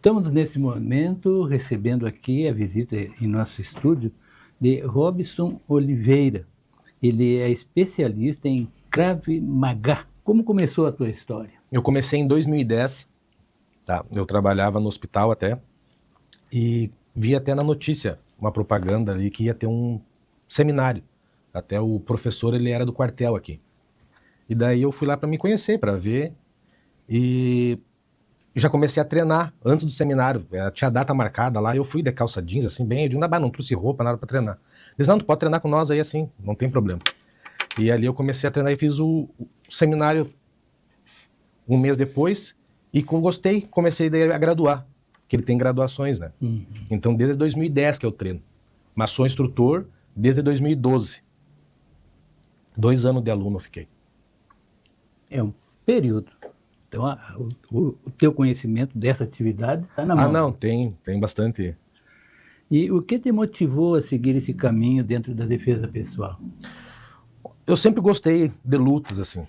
Estamos nesse momento recebendo aqui a visita em nosso estúdio de Robson Oliveira. Ele é especialista em Krav Maga. Como começou a tua história? Eu comecei em 2010, tá? Eu trabalhava no hospital até, e vi até na notícia uma propaganda ali que ia ter um seminário. Até o professor, ele era do quartel aqui. E daí eu fui lá para me conhecer, para ver, e já comecei a treinar antes do seminário. Tinha data marcada lá, eu fui de calça jeans, assim, bem, eu digo, não trouxe roupa, nada para treinar. Eles, não, tu pode treinar com nós aí assim, não tem problema. E ali eu comecei a treinar e fiz o seminário um mês depois, e gostei, comecei daí a graduar, que ele tem graduações, né? Então desde 2010 que eu treino, mas sou instrutor desde 2012. 2 anos de aluno eu fiquei. É um período. Então, o teu conhecimento dessa atividade está na mão. Ah, não, tem bastante. E o que te motivou a seguir esse caminho dentro da defesa pessoal? Eu sempre gostei de lutas, assim.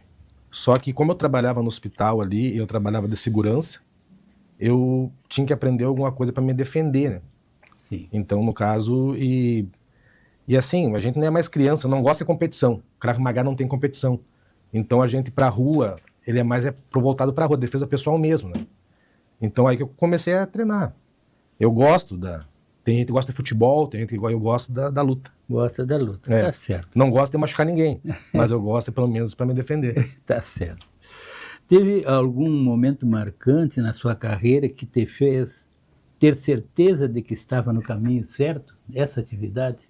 Só que como eu trabalhava no hospital ali, eu trabalhava de segurança, eu tinha que aprender alguma coisa para me defender, né? Sim. Então, no caso, e assim, a gente não é mais criança, não gosta de competição. Krav Maga não tem competição. Então a gente pra rua, ele é mais voltado pra rua, defesa pessoal mesmo, né? Então aí que eu comecei a treinar. Eu gosto tem gente que gosta de futebol, tem gente que eu gosto da luta. Gosta da luta, tá certo. Não gosto de machucar ninguém, mas eu gosto pelo menos para me defender. Tá certo. Teve algum momento marcante na sua carreira que te fez ter certeza de que estava no caminho certo, essa atividade?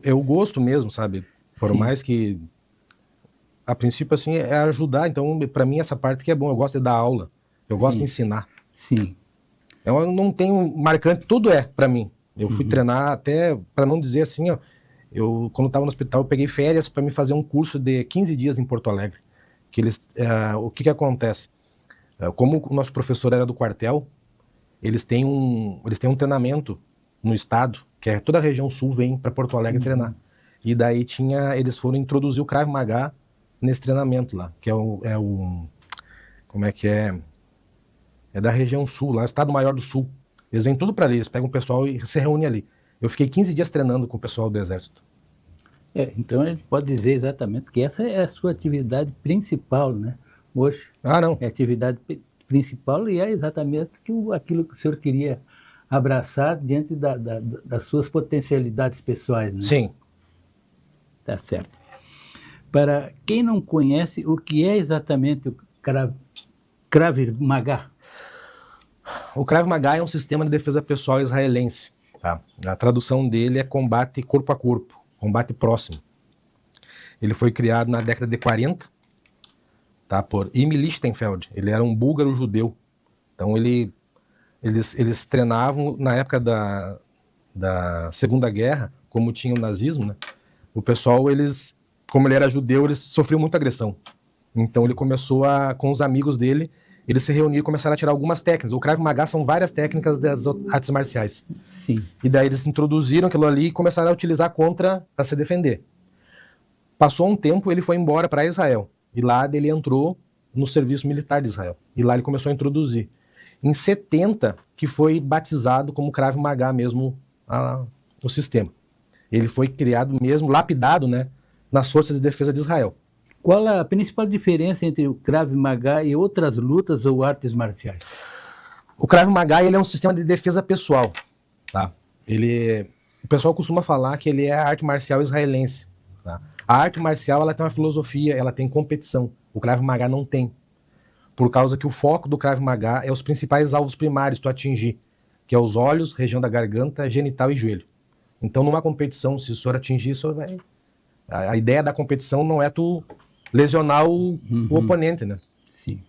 É o gosto mesmo, sabe? Por Sim. mais que, a princípio, assim, é ajudar. Então, para mim, essa parte que é bom. Eu gosto de dar aula, eu gosto de ensinar. Sim. Eu não tenho marcante, tudo é para mim. Eu fui treinar até, para não dizer assim, ó, quando estava no hospital, eu peguei férias para me fazer um curso de 15 dias em Porto Alegre. Que o que acontece? Como o nosso professor era do quartel, eles têm um treinamento no estado, que é toda a região sul vem para Porto Alegre treinar. E daí eles foram introduzir o Krav Maga nesse treinamento lá, que como é que é? É da região sul, lá, Estado Maior do Sul. Eles vêm tudo para ali, eles pegam o pessoal e se reúnem ali. Eu fiquei 15 dias treinando com o pessoal do Exército. Então a gente pode dizer exatamente que essa é a sua atividade principal, né? Hoje não. é a atividade principal e é exatamente aquilo que o senhor queria abraçar diante das suas potencialidades pessoais, né? Sim. Tá certo. Para quem não conhece, o que é exatamente o Krav Maga? O Krav Maga é um sistema de defesa pessoal israelense. Tá? A tradução dele é combate corpo a corpo, combate próximo. Ele foi criado na década de 40, tá, por Emil Lichtenfeld. Ele era um búlgaro judeu. Então eles treinavam na época da Segunda Guerra, como tinha o nazismo, né? O pessoal, como ele era judeu, eles sofriam muita agressão. Então ele começou com os amigos dele, eles se reuniram e começaram a tirar algumas técnicas. O Krav Maga são várias técnicas das artes marciais. Sim. E daí eles introduziram aquilo ali e começaram a utilizar para se defender. Passou um tempo, ele foi embora para Israel. E lá ele entrou no serviço militar de Israel. E lá ele começou a introduzir. Em 70, que foi batizado como Krav Maga mesmo o sistema. Ele foi criado mesmo, lapidado, né, nas forças de defesa de Israel. Qual a principal diferença entre o Krav Maga e outras lutas ou artes marciais? O Krav Maga, ele é um sistema de defesa pessoal. Tá? O pessoal costuma falar que ele é a arte marcial israelense. Tá? A arte marcial, ela tem uma filosofia, ela tem competição. O Krav Maga não tem. Por causa que o foco do Krav Maga é os principais alvos primários tu atingir, que é os olhos, região da garganta, genital e joelho. Então, numa competição, se o senhor atingir, o senhor vai... A ideia da competição não é tu lesionar o oponente, né? Sim.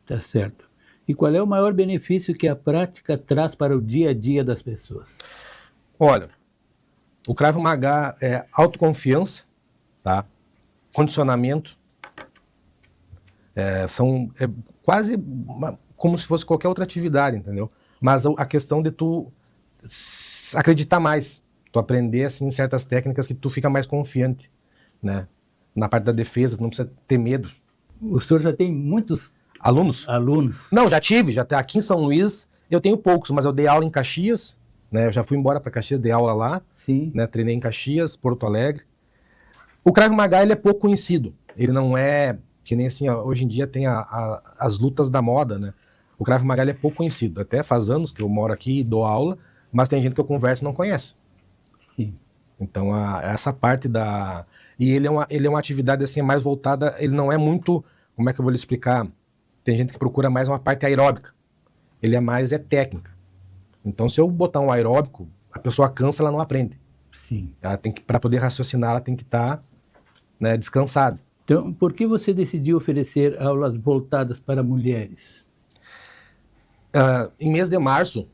Tá certo. E qual é o maior benefício que a prática traz para o dia a dia das pessoas? Olha, o Krav Maga é autoconfiança, tá? Condicionamento, é quase como se fosse qualquer outra atividade, entendeu? Mas a questão de tu acreditar mais, tu aprender assim certas técnicas que tu fica mais confiante, né? Na parte da defesa, tu não precisa ter medo. O senhor já tem muitos alunos? Alunos. Não, já tive, aqui em São Luís Eu tenho poucos, mas eu dei aula em Caxias, né? Eu já fui embora para Caxias, dei aula lá, Sim. né? Treinei em Caxias, Porto Alegre. O Krav Maga, ele é pouco conhecido. Ele não é, que nem assim, ó, hoje em dia tem as lutas da moda, né? O Krav Maga, ele é pouco conhecido. Até faz anos que eu moro aqui e dou aula, mas tem gente que eu converso e não conhece. Sim. Então, essa parte da... E ele é uma atividade assim, mais voltada, ele não é muito, como é que eu vou lhe explicar? Tem gente que procura mais uma parte aeróbica. Ele é mais técnica. Então, se eu botar um aeróbico, a pessoa cansa, ela não aprende. Sim. Ela tem que, para poder raciocinar, ela tem que estar, né, descansada. Então, por que você decidiu oferecer aulas voltadas para mulheres? Em mês de março,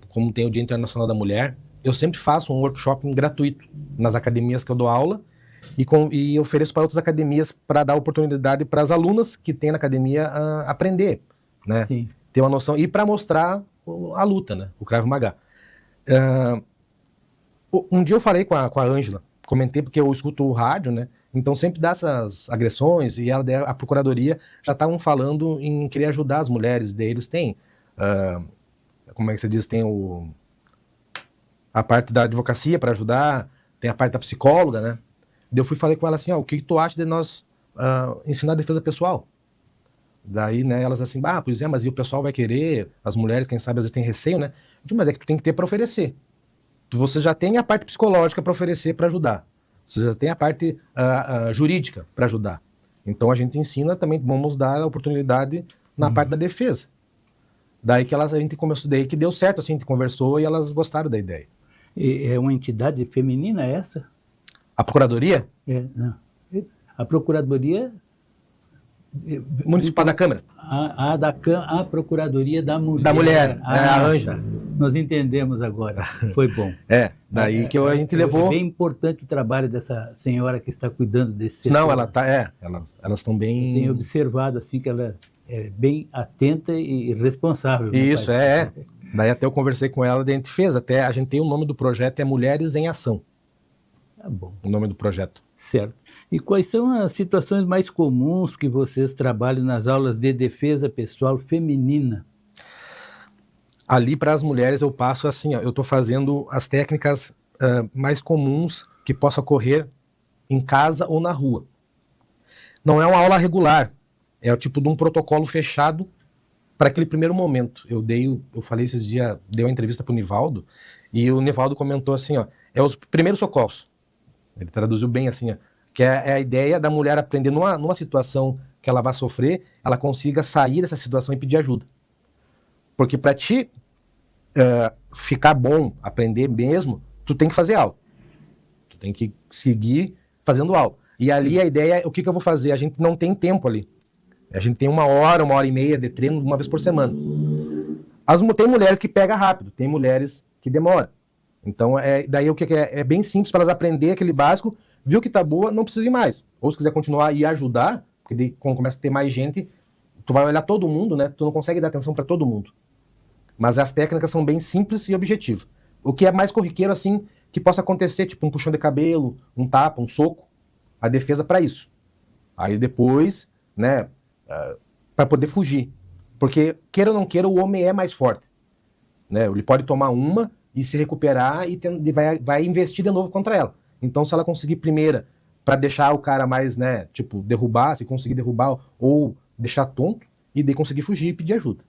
como tem o Dia Internacional da Mulher, eu sempre faço um workshop gratuito nas academias que eu dou aula e ofereço para outras academias para dar oportunidade para as alunas que têm na academia aprender, né? Sim. Ter uma noção e para mostrar a luta, né? O Krav Maga. Um dia eu falei com a Ângela, comentei porque eu escuto o rádio, né? Então sempre dá essas agressões e a procuradoria já estavam falando em querer ajudar as mulheres deles. Tem, como é que se diz, tem a parte da advocacia para ajudar, tem a parte da psicóloga, né? Daí eu fui e falei com ela assim, o que tu acha de nós ensinar defesa pessoal? Daí, né, elas assim, pois é, mas e o pessoal vai querer, as mulheres, quem sabe, às vezes tem receio, né? Eu digo, mas é que tu tem que ter para oferecer. Você já tem a parte psicológica para oferecer, para ajudar. Você já tem a parte jurídica para ajudar. Então a gente ensina também, vamos dar a oportunidade na parte da defesa. Daí que a gente começou, daí que deu certo, assim, a gente conversou e elas gostaram da ideia. E é uma entidade feminina essa? A Procuradoria? Não. A Procuradoria... Municipal da Câmara. A Procuradoria da Mulher. Da Mulher, a Ângela. Tá. Nós entendemos agora, foi bom. Daí que a gente levou... É bem importante o trabalho dessa senhora que está cuidando desse setor. Não, ela tá, elas estão bem... Eu tenho observado assim que ela é bem atenta e responsável. Isso, Daí até eu conversei com ela, daí a gente fez, até a gente tem o nome do projeto, é Mulheres em Ação. Tá bom. O nome do projeto. Certo. E quais são as situações mais comuns que vocês trabalham nas aulas de defesa pessoal feminina? Ali para as mulheres eu passo assim, eu estou fazendo as técnicas mais comuns que possa ocorrer em casa ou na rua. Não é uma aula regular, é o tipo de um protocolo fechado para aquele primeiro momento. Eu falei esses dias, dei uma entrevista para o Nivaldo, e o Nivaldo comentou assim, é os primeiros socorros. Ele traduziu bem assim, que é a ideia da mulher aprender numa situação que ela vai sofrer, ela consiga sair dessa situação e pedir ajuda. Porque para ti ficar bom, aprender mesmo, tu tem que fazer algo. Tu tem que seguir fazendo algo. E ali a ideia é, o que eu vou fazer? A gente não tem tempo ali. A gente tem 1 hora e meia de treino uma vez por semana. Tem mulheres que pegam rápido, tem mulheres que demoram. Então, daí o que é bem simples para elas aprender aquele básico, viu que tá boa, não precisa ir mais. Ou se quiser continuar e ajudar, porque daí, quando começa a ter mais gente, tu vai olhar todo mundo, né? Tu não consegue dar atenção para todo mundo. Mas as técnicas são bem simples e objetivas. O que é mais corriqueiro, assim, que possa acontecer, tipo um puxão de cabelo, um tapa, um soco, a defesa para isso. Aí depois, né, para poder fugir. Porque, queira ou não queira, o homem é mais forte. Né? Ele pode tomar uma e se recuperar e vai investir de novo contra ela. Então, se ela conseguir primeira, para deixar o cara mais, né, tipo, derrubar, se conseguir derrubar ou deixar tonto, e daí conseguir fugir e pedir ajuda.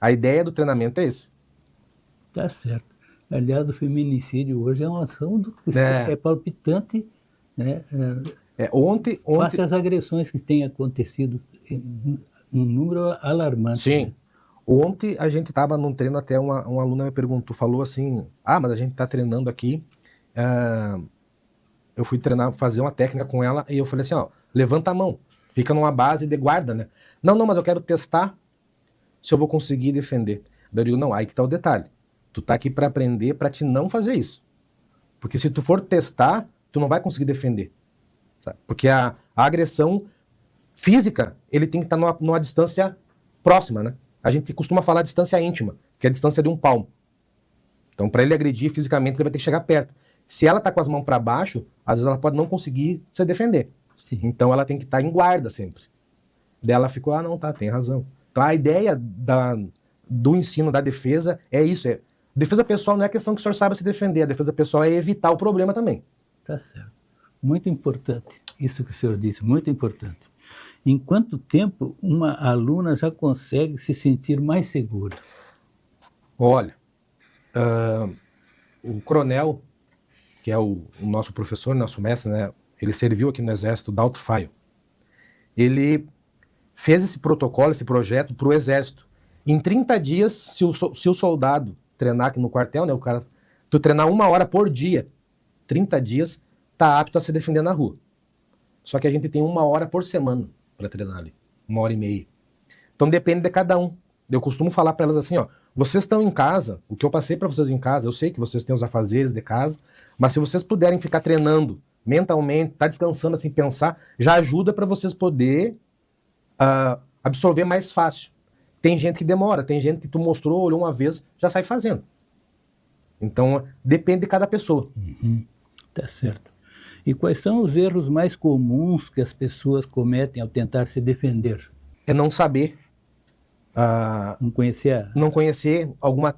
A ideia do treinamento é esse. Tá certo. Aliás, o feminicídio hoje é uma ação que é palpitante, né? Ontem... Face às agressões que têm acontecido em um número alarmante. Sim. Né? Ontem a gente estava num treino, até uma aluna me perguntou, falou assim, mas a gente está treinando aqui, eu fui treinar, fazer uma técnica com ela, e eu falei assim, levanta a mão, fica numa base de guarda, né? Não, mas eu quero testar se eu vou conseguir defender. Daí eu digo, não, aí que tá o detalhe. Tu tá aqui para aprender, para te não fazer isso. Porque se tu for testar, tu não vai conseguir defender. Sabe? Porque a agressão física, ele tem que estar numa distância próxima, né? A gente costuma falar distância íntima, que é a distância de 1 palmo. Então, para ele agredir fisicamente, ele vai ter que chegar perto. Se ela tá com as mãos para baixo, às vezes ela pode não conseguir se defender. Sim. Então, ela tem que estar em guarda sempre. Daí ela ficou, não, tá, tem razão. Então, a ideia do ensino, da defesa, é isso. Defesa pessoal não é questão que o senhor saiba se defender, a defesa pessoal é evitar o problema também. Tá certo. Muito importante, isso que o senhor disse, muito importante. Em quanto tempo uma aluna já consegue se sentir mais segura? Olha, o coronel, que é o nosso professor, nosso mestre, né, ele serviu aqui no Exército da Alto Faio. Ele fez esse protocolo, esse projeto para o Exército. Em 30 dias, se o soldado treinar aqui no quartel, né, tu treinar 1 hora por dia, 30 dias, tá apto a se defender na rua. Só que a gente tem 1 hora por semana para treinar ali, 1h30. Então depende de cada um. Eu costumo falar para elas assim, ó, vocês estão em casa, o que eu passei para vocês em casa, eu sei que vocês têm os afazeres de casa, mas se vocês puderem ficar treinando mentalmente, tá descansando assim, pensar, já ajuda para vocês poder absorver mais fácil. Tem gente que demora, tem gente que tu mostrou, olhou uma vez, já sai fazendo. Então, depende de cada pessoa. Uhum. Tá certo. E quais são os erros mais comuns que as pessoas cometem ao tentar se defender? É não saber. Não conhecer alguma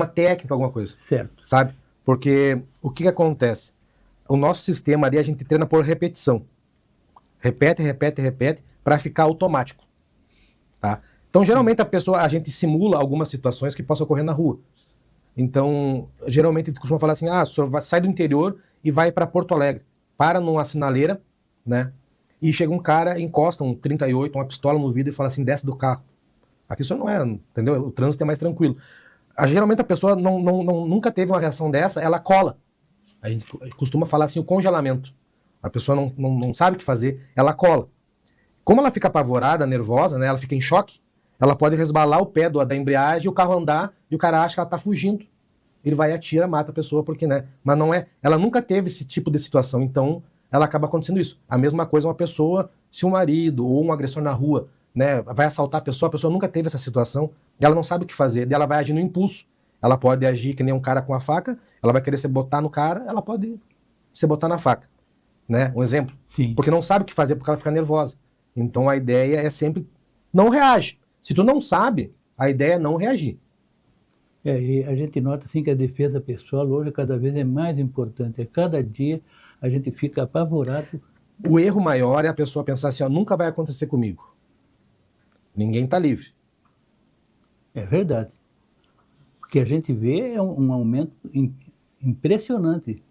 técnica, alguma coisa. Certo. Sabe? Porque o que acontece? O nosso sistema ali, a gente treina por repetição. Repete, repete, repete, para ficar automático. Tá? Então, geralmente, a gente simula algumas situações que possam ocorrer na rua. Então, geralmente, a gente costuma falar assim, o senhor sai do interior e vai para Porto Alegre. Para numa sinaleira, né? E chega um cara, encosta um 38, uma pistola no vidro e fala assim, desce do carro. Aqui isso não é, entendeu? O trânsito é mais tranquilo. Geralmente a pessoa nunca teve uma reação dessa, ela cola. A gente costuma falar assim, o congelamento. A pessoa não sabe o que fazer, ela cola. Como ela fica apavorada, nervosa, né, ela fica em choque, ela pode resbalar o pé da embreagem e o carro andar e o cara acha que ela está fugindo. Ele vai e atira, mata a pessoa, porque, né? Mas não é. Ela nunca teve esse tipo de situação, então ela acaba acontecendo isso. A mesma coisa uma pessoa, se um marido ou um agressor na rua, né, vai assaltar a pessoa nunca teve essa situação, e ela não sabe o que fazer, ela vai agir no impulso. Ela pode agir que nem um cara com a faca, ela vai querer se botar no cara, ela pode se botar na faca. Né? Um exemplo. Sim. Porque não sabe o que fazer, porque ela fica nervosa. Então a ideia é sempre não reage. Se tu não sabe, a ideia é não reagir. E a gente nota assim que a defesa pessoal hoje cada vez é mais importante. A cada dia a gente fica apavorado. O erro maior é a pessoa pensar assim, nunca vai acontecer comigo. Ninguém está livre. É verdade. O que a gente vê é um aumento impressionante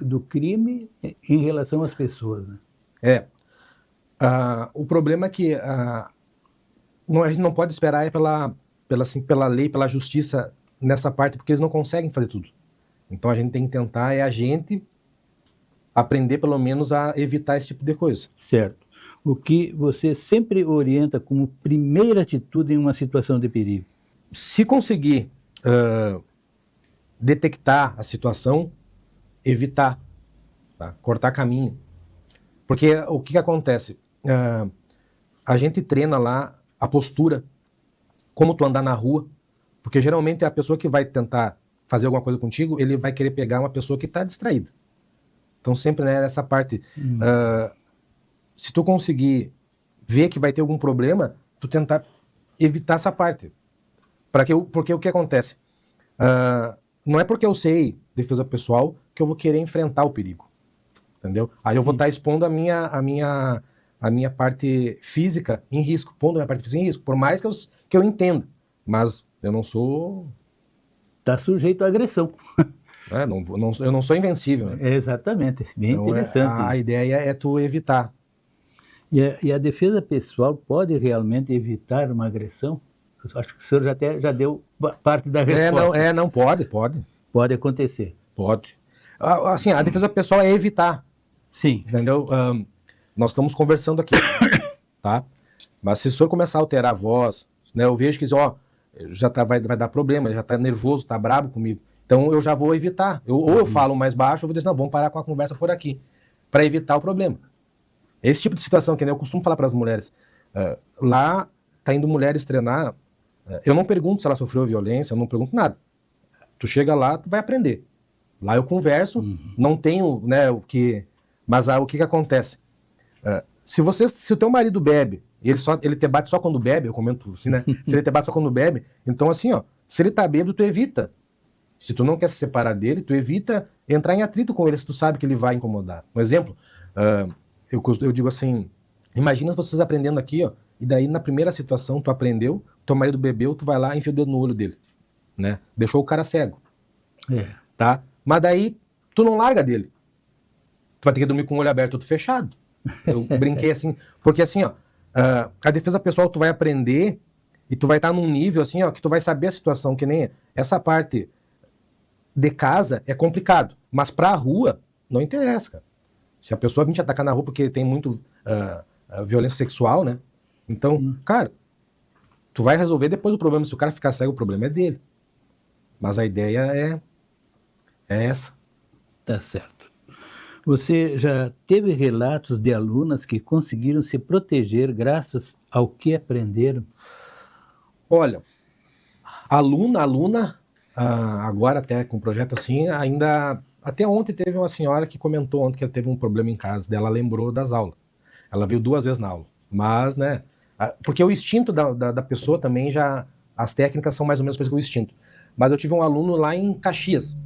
do crime em relação às pessoas. Né? O problema é que a gente não pode esperar pela lei, pela justiça nessa parte, porque eles não conseguem fazer tudo. Então a gente tem que tentar, a gente aprender pelo menos a evitar esse tipo de coisa. Certo. O que você sempre orienta como primeira atitude em uma situação de perigo? Se conseguir detectar a situação, evitar, tá? Cortar caminho. Porque o que acontece? A gente treina lá a postura, como tu andar na rua, porque geralmente a pessoa que vai tentar fazer alguma coisa contigo, ele vai querer pegar uma pessoa que está distraída. Então sempre, né, essa parte, se tu conseguir ver que vai ter algum problema, tu tentar evitar essa parte. Porque o que acontece? Não é porque eu sei defesa pessoal que eu vou querer enfrentar o perigo. Entendeu? Aí eu vou estar expondo a minha parte física em risco, pondo a minha parte física em risco, por mais que eu entenda. Mas eu não sou... Está sujeito à agressão. Eu não sou invencível. Né? Exatamente, bem então, interessante. A ideia é tu evitar. E a defesa pessoal pode realmente evitar uma agressão? Eu acho que o senhor já deu parte da resposta. Não pode. Pode acontecer. Pode. Assim, a defesa pessoal é evitar. Sim. Entendeu? Nós estamos conversando aqui, tá? Mas se o senhor começar a alterar a voz, né, eu vejo que vai dar problema, ele já está nervoso, está bravo comigo. Então eu já vou evitar. Ou eu falo mais baixo, ou vou dizer, não, vamos parar com a conversa por aqui, para evitar o problema. Esse tipo de situação que eu costumo falar para as mulheres, lá tá indo mulheres treinar, eu não pergunto se ela sofreu violência, eu não pergunto nada. Tu chega lá, tu vai aprender. Lá eu converso, não tenho, né, o que... Mas o que acontece? Se o teu marido bebe ele te bate só quando bebe, eu comento assim, né? Se ele te bate só quando bebe, então assim, ó, se ele tá bêbado, tu evita. Se tu não quer se separar dele, tu evita entrar em atrito com ele, se tu sabe que ele vai incomodar. Um exemplo, eu digo assim, imagina vocês aprendendo aqui, ó, e daí na primeira situação tu aprendeu, teu marido bebeu, tu vai lá e enfia o dedo no olho dele, né? Deixou o cara cego, tá? Mas daí tu não larga dele. Tu vai ter que dormir com o olho aberto, outro fechado. Eu brinquei assim, porque assim, ó, a defesa pessoal tu vai aprender e tu vai estar num nível assim, ó, que tu vai saber a situação, que nem essa parte de casa é complicado, mas pra rua não interessa, cara. Se a pessoa vir te atacar na rua porque tem muito violência sexual, né? Então, cara, tu vai resolver depois do problema. Se o cara ficar cego, o problema é dele. Mas a ideia é essa. Tá certo. Você já teve relatos de alunas que conseguiram se proteger graças ao que aprenderam? Olha, aluna, agora até com o projeto assim, ainda... Até ontem teve uma senhora que comentou ontem que ela teve um problema em casa dela, lembrou das aulas. Ela veio 2 vezes na aula. Mas, né... Porque o instinto da pessoa também já... As técnicas são mais ou menos parecidas com o instinto. Mas eu tive um aluno lá em Caxias,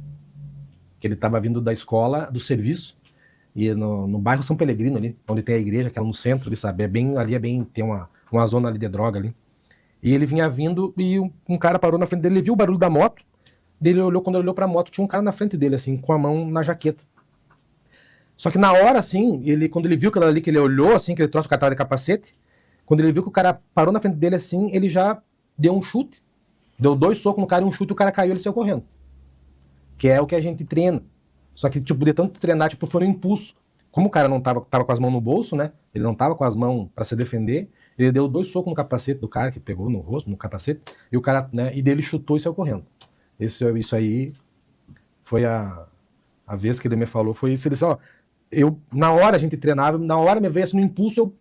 que ele estava vindo da escola, do serviço, e no bairro São Pelegrino ali, onde tem a igreja, que é no centro, ali, sabe? Tem uma zona ali de droga ali. E ele vinha vindo e um cara parou na frente dele, ele viu o barulho da moto, ele olhou, quando ele olhou pra moto, tinha um cara na frente dele, assim, com a mão na jaqueta. Só que na hora, assim, quando ele viu aquilo ali, que ele olhou, assim, que ele trouxe o cara tava de capacete, quando ele viu que o cara parou na frente dele, assim, ele já deu um chute, deu 2 socos no cara e um chute, o cara caiu e ele saiu correndo. Que é o que a gente treina. Só que, tipo, de tanto treinar, tipo, foi um impulso. Como o cara não tava com as mãos no bolso, né? Ele não tava com as mãos pra se defender, ele deu 2 socos no capacete do cara, que pegou no rosto, no capacete, e o cara, né? E dele chutou e saiu correndo. Isso aí foi a vez que ele me falou, foi isso. Ele disse, ó, na hora a gente treinava, na hora me veio assim no impulso,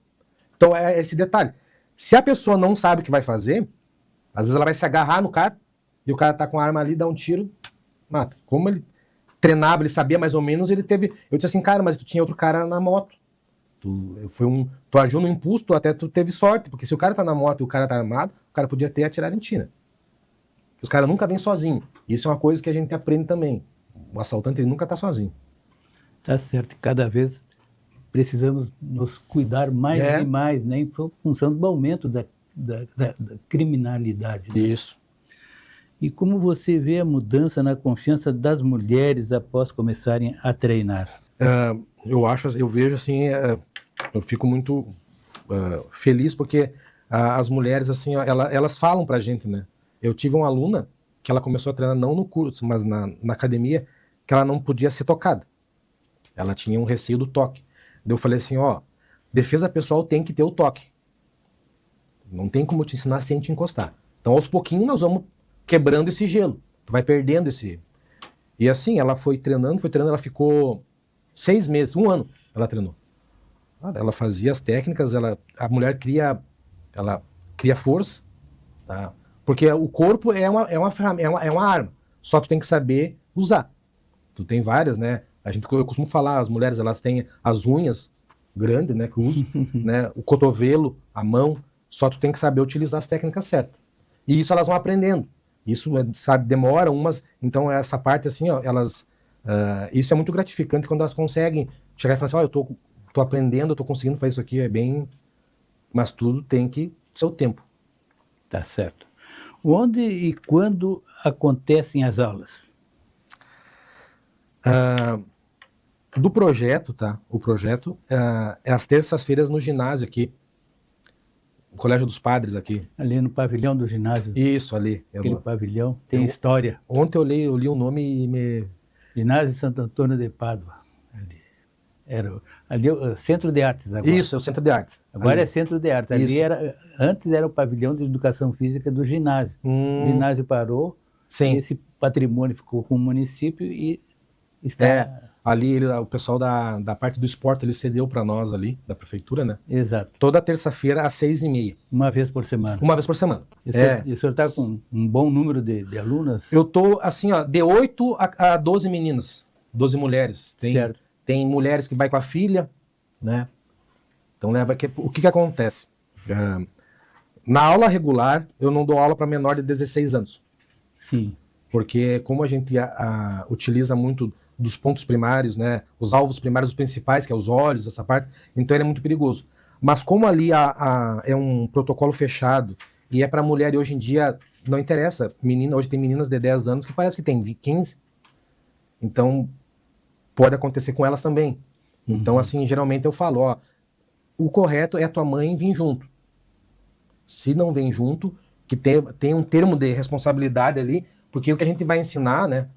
então é esse detalhe. Se a pessoa não sabe o que vai fazer, às vezes ela vai se agarrar no cara, e o cara tá com a arma ali, dá um tiro, mata. Como ele treinava, ele sabia mais ou menos, ele teve... Eu disse assim, cara, mas tu tinha outro cara na moto. Tu agiu no impulso, tu teve sorte, porque se o cara tá na moto e o cara tá armado, o cara podia ter atirado em ti, né? Os caras nunca vêm sozinhos. Isso é uma coisa que a gente aprende também. O assaltante, ele nunca tá sozinho. Tá certo. Cada vez precisamos nos cuidar mais e mais, né? Em função do aumento da criminalidade. Né? Isso. E como você vê a mudança na confiança das mulheres após começarem a treinar? Eu vejo assim, eu fico muito feliz porque as mulheres, assim, elas falam pra gente, né? Eu tive uma aluna que ela começou a treinar não no curso, mas na academia, que ela não podia ser tocada. Ela tinha um receio do toque. Daí eu falei assim, ó, defesa pessoal tem que ter o toque. Não tem como te ensinar sem te encostar. Então, aos pouquinhos, nós vamos quebrando esse gelo. Tu vai perdendo esse... E assim, ela foi treinando, ela ficou 6 meses, 1 ano, ela treinou. Ela fazia as técnicas, a mulher cria força, tá? Porque o corpo é uma ferramenta, é uma arma. Só tu tem que saber usar. Tu tem várias, né? Eu costumo falar, as mulheres, elas têm as unhas grandes, né? Que usam, né? O cotovelo, a mão. Só tu tem que saber utilizar as técnicas certas. E isso elas vão aprendendo. Isso, sabe, demora umas... Então, essa parte, assim, ó, isso é muito gratificante quando elas conseguem chegar e falar assim, ó, eu tô aprendendo, eu tô conseguindo fazer isso aqui, é bem... Mas tudo tem que ser o tempo. Tá certo. Onde e quando acontecem as aulas? Do projeto, tá? O projeto é às terças-feiras no ginásio aqui. No Colégio dos Padres aqui. Ali no pavilhão do ginásio. Isso, ali. Aquele pavilhão tem história. Ontem eu li o nome e me... Ginásio Santo Antônio de Pádua. Ali é o Centro de Artes agora. Isso, é o Centro de Artes. Agora ali. É Centro de Artes. Ali antes era o pavilhão de educação física do ginásio. O ginásio parou, sim. Esse patrimônio ficou com o município e está... Ali o pessoal da parte do esporte ele cedeu para nós ali, da prefeitura, né? Exato. Toda terça-feira às 6h30. Uma vez por semana. Uma vez por semana. E o senhor está com um bom número de alunas? Eu estou, assim, ó, de 8 a 12 meninas, 12 mulheres. Tem mulheres que vai com a filha, né? Então, o que acontece? Na aula regular, eu não dou aula para menor de 16 anos. Sim. Porque como a gente utiliza muito dos pontos primários, né, os alvos primários, os principais, que é os olhos, essa parte, então ele é muito perigoso. Mas como ali é um protocolo fechado e é para mulher e hoje em dia não interessa, hoje tem meninas de 10 anos que parece que tem 15, então pode acontecer com elas também. Então assim, geralmente eu falo, ó, o correto é a tua mãe vir junto. Se não vem junto, que tem um termo de responsabilidade ali, porque o que a gente vai ensinar, né,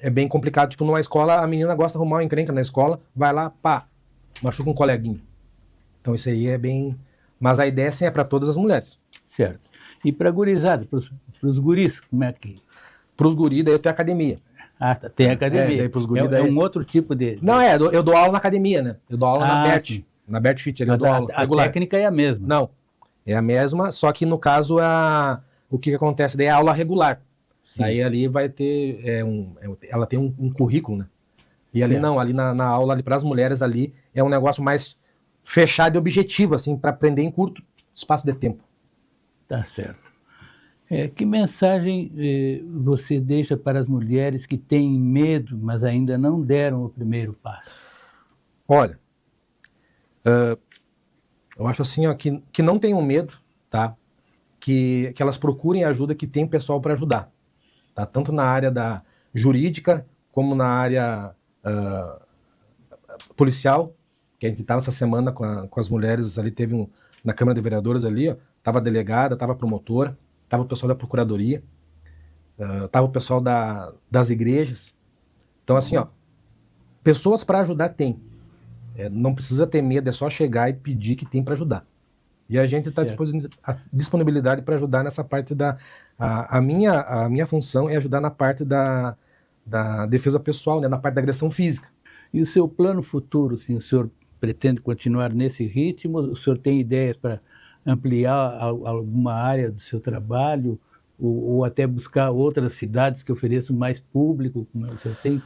é bem complicado. Tipo, numa escola, a menina gosta de arrumar uma encrenca na escola, vai lá, pá, machuca um coleguinho. Então isso aí é bem... Mas a ideia, sim, é para todas as mulheres. Certo. E para gurizada, para os guris, como é que... Para os guris, daí eu tenho academia. Ah, tá, tem academia. Daí pros guris, é um outro tipo de... Não, eu dou aula na academia, né? Eu dou aula na BERT. Sim. Na BERT Fit, ali eu Mas dou aula a regular. técnica é a mesma. Não, é a mesma, só que no caso, o que acontece daí é a aula regular. Sim. Aí ali vai ter, ela tem um currículo, né? E ali Certo. não, ali na aula para as mulheres ali é um negócio mais fechado e objetivo, assim, para aprender em curto espaço de tempo. Tá certo. Que mensagem você deixa para as mulheres que têm medo, mas ainda não deram o primeiro passo? Olha, eu acho assim, ó, que não tenham medo, tá? Que elas procurem ajuda, que tem pessoal para ajudar, tá? Tanto na área da jurídica como na área policial, que a gente estava essa semana com as mulheres ali, teve na Câmara de Vereadores ali, ó, tava a delegada, tava a promotora, tava o pessoal da procuradoria, tava o pessoal das igrejas. Então assim, ó, pessoas para ajudar tem. Não precisa ter medo, é só chegar e pedir que tem para ajudar. E a gente está à disponibilidade para ajudar nessa parte a minha função é ajudar na parte da defesa pessoal, né, na parte da agressão física. E o seu plano futuro, assim, o senhor pretende continuar nesse ritmo? O senhor tem ideias para ampliar alguma área do seu trabalho? Ou até buscar outras cidades que ofereçam mais público, como o senhor tem?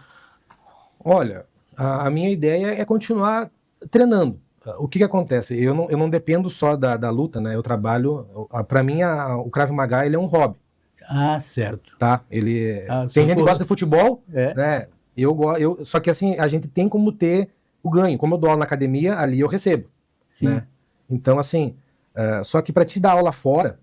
Olha, a minha ideia é continuar treinando. O que acontece? Eu não dependo só da luta, né? Eu trabalho... Para mim, o Krav Maga ele é um hobby. Ah, certo. Tá? Tem gente que gosta de futebol, né? Só que assim, a gente tem como ter o ganho. Como eu dou aula na academia, ali eu recebo. Sim. Né? Então, assim, só que para te dar aula fora,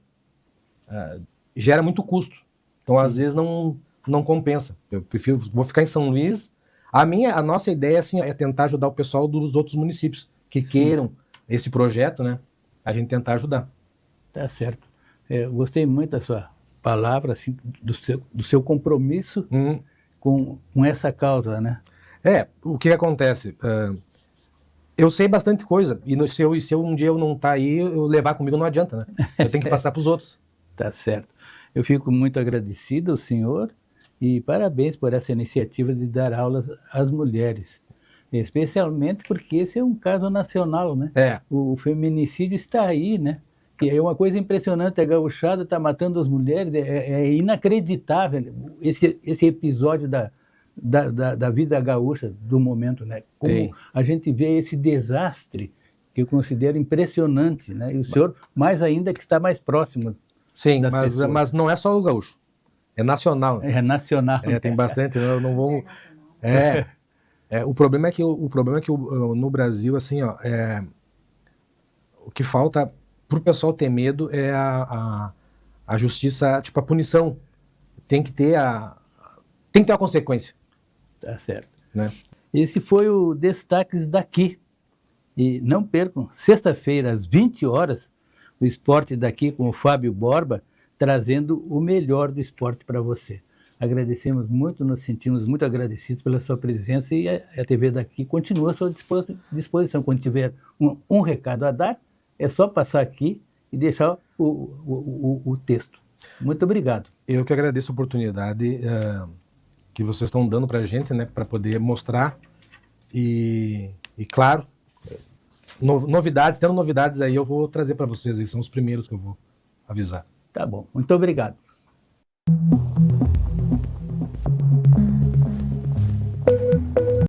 gera muito custo. Então, às vezes, não compensa. Eu vou ficar em São Luís. A nossa ideia assim, é tentar ajudar o pessoal dos outros municípios que queiram esse projeto, né? A gente tentar ajudar. Tá certo. Gostei muito da sua palavra, assim, do seu compromisso com essa causa, né? O que acontece? Eu sei bastante coisa, e se um dia eu não estar aí, eu levar comigo não adianta, né? Eu tenho que passar para os outros. Tá certo. Eu fico muito agradecido ao senhor e parabéns por essa iniciativa de dar aulas às mulheres, especialmente porque esse é um caso nacional, né? O feminicídio está aí, né? Que é uma coisa impressionante, a gauchada está matando as mulheres, é inacreditável esse episódio da vida gaúcha do momento, né? Como a gente vê esse desastre que eu considero impressionante, né? E o senhor, mais ainda, que está mais próximo. Sim, mas não é só o gaúcho, é nacional. É nacional. Tem bastante, não vamos... O problema é que no Brasil, assim, ó, o que falta pro pessoal ter medo é a justiça, tipo, a punição. Tem que ter uma consequência. Tá certo. Né? Esse foi o Destaques Daqui. E não percam, sexta-feira, às 20 horas, o Esporte Daqui com o Fábio Borba, trazendo o melhor do esporte para você. Agradecemos muito, nos sentimos muito agradecidos pela sua presença e a TV Daqui continua à sua disposição. Quando tiver um recado a dar, é só passar aqui e deixar o texto. Muito obrigado. Eu que agradeço a oportunidade que vocês estão dando para a gente, né, para poder mostrar e claro, tendo novidades aí, eu vou trazer para vocês, eles são os primeiros que eu vou avisar. Tá bom, muito obrigado.